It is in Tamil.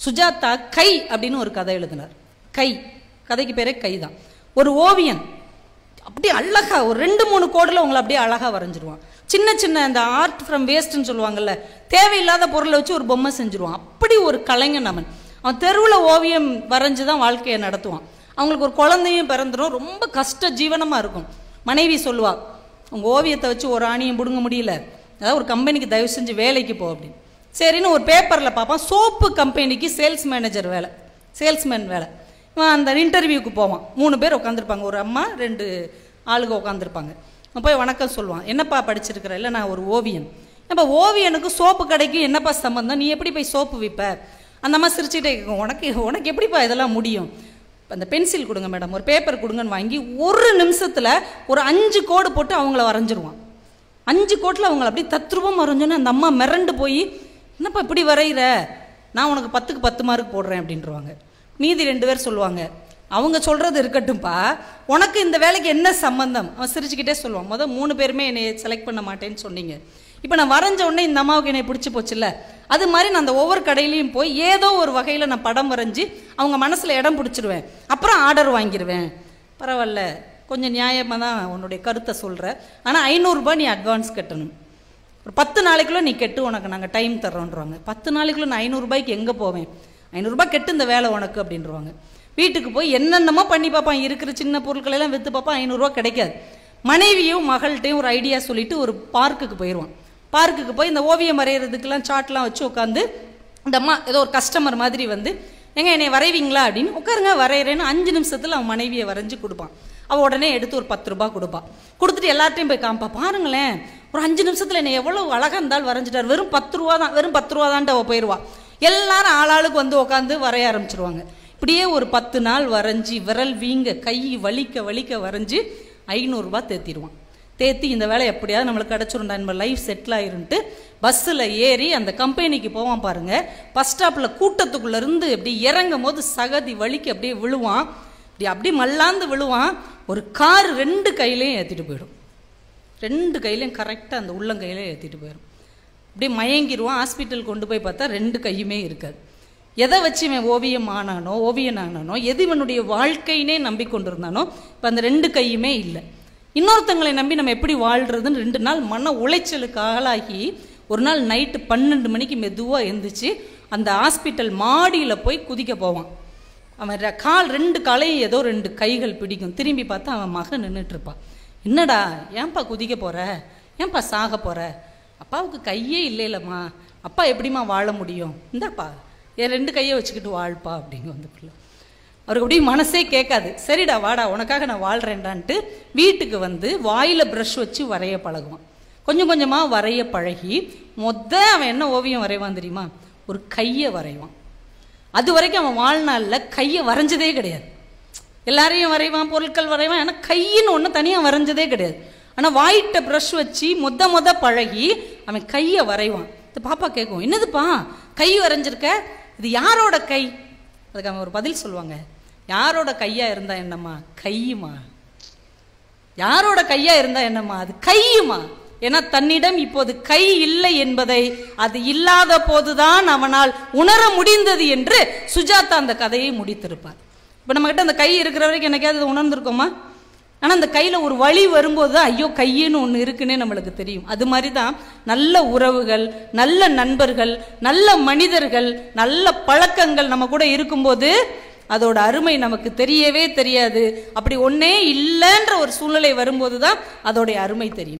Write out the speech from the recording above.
சுஜாதா கை அப்படின்னு ஒரு கதை எழுதினார். கை கதைக்கு பேரே கை தான். ஒரு ஓவியன் அப்படியே அழகா ஒரு 2-3 கோடில் உங்களை அப்படியே அழகா வரைஞ்சிருவான். சின்ன சின்ன அந்த ஆர்ட் ஃப்ரம் வேஸ்ட்ன்னு சொல்லுவாங்கல்ல, தேவையில்லாத பொருளை வச்சு ஒரு பொம்மை செஞ்சுருவான். அப்படி ஒரு கலைஞன் அவன். அவன் தெருவில் ஓவியம் வரைஞ்சி தான் வாழ்க்கையை நடத்துவான். அவங்களுக்கு ஒரு குழந்தையும் பிறந்துடும். ரொம்ப கஷ்ட ஜீவனமாக இருக்கும். மனைவி சொல்லுவா, உங்கள் ஓவியத்தை வச்சு ஒரு ஆணியம் பிடுங்க முடியல, அதாவது ஒரு கம்பெனிக்கு தயவு செஞ்சு வேலைக்கு போ அப்படின்னு. சரின்னு ஒரு பேப்பரில் பார்ப்பான், சோப்பு கம்பெனிக்கு சேல்ஸ் மேனேஜர் வேலை, சேல்ஸ்மேன் வேலை. இவன் அந்த இன்டர்வியூக்கு போவான். 3 பேர் உட்காந்துருப்பாங்க, ஒரு அம்மா 2 ஆளுங்க உட்காந்துருப்பாங்க. போய் வணக்கம் சொல்லுவான். என்னப்பா படிச்சிருக்கிற? இல்லை நான் ஒரு ஓவியன். இப்போ ஓவியனுக்கு சோப்பு கடைக்கு என்னப்பா சம்பந்தம்? நீ எப்படி போய் சோப்பு விற்ப? அந்த அம்மா சிரிச்சுக்கிட்டே கேட்கும், உனக்கு எப்படிப்பா இதெல்லாம் முடியும்? அந்த பென்சில் கொடுங்க மேடம், ஒரு பேப்பர் கொடுங்கன்னு வாங்கி 1 நிமிஷத்தில் ஒரு 5 கோடு போட்டு அவங்கள வரைஞ்சிருவான். 5 கோட்டில் அவங்கள அப்படி தத்ரூபம் வரைஞ்சோன்னு அந்த அம்மா மிரண்டு போய், என்னப்பா இப்படி வரைகிற? நான் உனக்கு 10க்கு 10 மார்க் போடுறேன் அப்படின்றவாங்க. மீதி 2 பேர் சொல்லுவாங்க, அவங்க சொல்கிறது இருக்கட்டும்ப்பா, உனக்கு இந்த வேலைக்கு என்ன சம்பந்தம்? அவன் சிரிச்சுக்கிட்டே சொல்லுவான், 3 பேருமே என்னை செலக்ட் பண்ண மாட்டேன்னு சொன்னீங்க, இப்போ நான் வரைஞ்ச உடனே இந்த அம்மாவுக்கு என்னை பிடிச்சி போச்சுல்ல, அது மாதிரி நான் அந்த ஒவ்வொரு கடையிலையும் போய் ஏதோ ஒரு வகையில் நான் படம் வரைஞ்சி அவங்க மனசில் இடம் பிடிச்சிருவேன், அப்புறம் ஆர்டர் வாங்கிடுவேன். பரவாயில்ல, கொஞ்சம் நியாயமாக தான் உன்னுடைய கருத்தை சொல்கிற, ஆனால் 500 ரூபாய் நீ அட்வான்ஸ் கட்டணும், ஒரு 10 நாளைக்குள்ளே நீ கெட்டு, உனக்கு நாங்கள் டைம் தர்றோன்றாங்க. 10 நாளைக்குள்ளே நான் 500 ரூபாய்க்கு எங்கே போவேன்? 500 ரூபாய் கெட்டு இந்த வேலை உனக்கு அப்படின்றவாங்க. வீட்டுக்கு போய் என்னென்னமோ பண்ணி பார்ப்பான், இருக்கிற சின்ன பொருட்களெல்லாம் விற்று பார்ப்பான், 500 ரூபா கிடைக்காது. மனைவியும் மகள்கிட்டையும் ஒரு ஐடியா சொல்லிட்டு ஒரு பார்க்குக்கு போயிடுவான். பார்க்குக்கு போய் இந்த ஓவியம் வரைகிறதுக்கெல்லாம் சார்ட்லாம் வச்சு உட்காந்து இந்த அம்மா ஏதோ ஒரு கஸ்டமர் மாதிரி வந்து, எங்க என்னை வரைவீங்களா அப்படின்னு, உட்காருங்க வரைகிறேன்னு 5 நிமிஷத்தில் அவன் மனைவியை வரைஞ்சி கொடுப்பான். அவள் உடனே எடுத்து ஒரு 10 ரூபா கொடுப்பான். கொடுத்துட்டு எல்லார்ட்டையும் போய் காமிப்பா, பாருங்களேன் ஒரு 5 நிமிஷத்தில் என்னை எவ்வளோ அழகாக இருந்தாலும் வரைஞ்சிட்டார், வெறும் 10 ரூபா தான், வெறும் 10 ரூபா தான்ட்டு அவள் போயிடுவா. எல்லாரும் ஆளாளுக்கு வந்து உட்காந்து வரைய ஆரம்பிச்சிருவாங்க. இப்படியே ஒரு 10 நாள் வரைஞ்சி விரல் வீங்க கை வலிக்க வலிக்க வரைஞ்சி 500 ரூபா தேத்திடுவான். தேத்தி இந்த வேலை எப்படியாவது நம்மளுக்கு கிடச்சிருண்டா, நம்ம லைஃப் செட்டில் ஆயிருன்ட்டு பஸ்ஸில் ஏறி அந்த கம்பெனிக்கு போவான். பாருங்க, பஸ் ஸ்டாப்பில் கூட்டத்துக்குள்ளேருந்து இப்படி இறங்கும் போது சகதி வலிக்கு அப்படியே விழுவான். அப்படி மல்லாந்து விழுவான். ஒரு கார் 2 கையிலையும் ஏற்றிட்டு போயிடும். 2 கையிலையும் கரெக்டாக அந்த உள்ளங்கையிலையும் ஏற்றிட்டு போயிடும். அப்படியே மயங்கிடுவான். ஹாஸ்பிட்டல் கொண்டு போய் பார்த்தா 2 கையுமே இருக்காது. எதை வச்சு இவன் ஓவியன் ஆனானோ எது இவனுடைய வாழ்க்கையினே நம்பி கொண்டிருந்தானோ இப்போ அந்த 2 கையுமே இல்லை. இன்னொருத்தங்களை நம்பி நம்ம எப்படி வாழ்கிறதுன்னு 2 நாள் மன உளைச்சலுக்கு ஆளாகி ஒரு நாள் நைட்டு 12 மணிக்கு மெதுவாக எழுந்திரிச்சு அந்த ஹாஸ்பிட்டல் மாடியில் போய் குதிக்க போவான். அவன் கால் 2 காலையும் ஏதோ 2 கைகள் பிடிக்கும். திரும்பி பார்த்தா அவன் மகன் நின்றுட்டுருப்பான். என்னடா ஏன்பா குதிக்க போகிற? ஏன்பா சாக போகிற? அப்பாவுக்கு கையே இல்லைல்லம்மா, அப்பா எப்படிம்மா வாழ முடியும்? இந்தாப்பா என் 2 கையை வச்சுக்கிட்டு வாழ்ப்பா அப்படிங்க வந்து பிள்ளை. அவருக்கு அப்படியே மனசே கேட்காது. சரிடா வாடா உனக்காக நான் வாழ்கிறேன்டான்ட்டு வீட்டுக்கு வந்து வாயில் ப்ரஷ் வச்சு வரைய பழகுவான். கொஞ்சம் கொஞ்சமாக வரைய பழகி அவன் என்ன ஓவியம் வரைவான் தெரியுமா? ஒரு கையை வரைவான். அது வரைக்கும் அவன் வாழ்நாளில் கையை வரைஞ்சதே கிடையாது. எல்லாரையும் வரைவான், பொருட்கள் வரைவான், ஆனால் கையின்னு ஒன்று தனியாக வரைஞ்சதே கிடையாது. ஆனால் வாயிட்ட ப்ரஷ் வச்சு மொத பழகி அவன் கையை வரைவான். இது பாப்பா கேட்கும், என்னதுப்பா கை வரைஞ்சிருக்க, இது யாரோட கை? அதுக்கு அவன் ஒரு பதில் சொல்லுவாங்க, யாரோட கையா இருந்தா என்னம்மா? கையுமா. யாரோட கையா இருந்தா என்னம்மா? அது கையுமா. ஏன்னா தன்னிடம் இப்போது கை இல்லை என்பதை அது இல்லாத போதுதான் அவனால் உணர முடிந்தது என்று சுஜாதா அந்த கதையை முடித்திருப்பார். இப்போ நம்ம கிட்ட அந்த கை இருக்கிற வரைக்கும் எனக்காவது உணர்ந்திருக்கோமா? ஆனால் அந்த கையில் ஒரு வலி வரும்போது தான் ஐயோ கையின்னு ஒன்று இருக்குன்னே நம்மளுக்கு தெரியும். அது மாதிரி தான் நல்ல உறவுகள், நல்ல நண்பர்கள், நல்ல மனிதர்கள், நல்ல பழக்கங்கள் நம்ம கூட இருக்கும்போது அதோட அருமை நமக்கு தெரியவே தெரியாது. அப்படி ஒன்னே இல்லைன்ற ஒரு சூழ்நிலை வரும்போது தான் அதோடைய அருமை தெரியும்.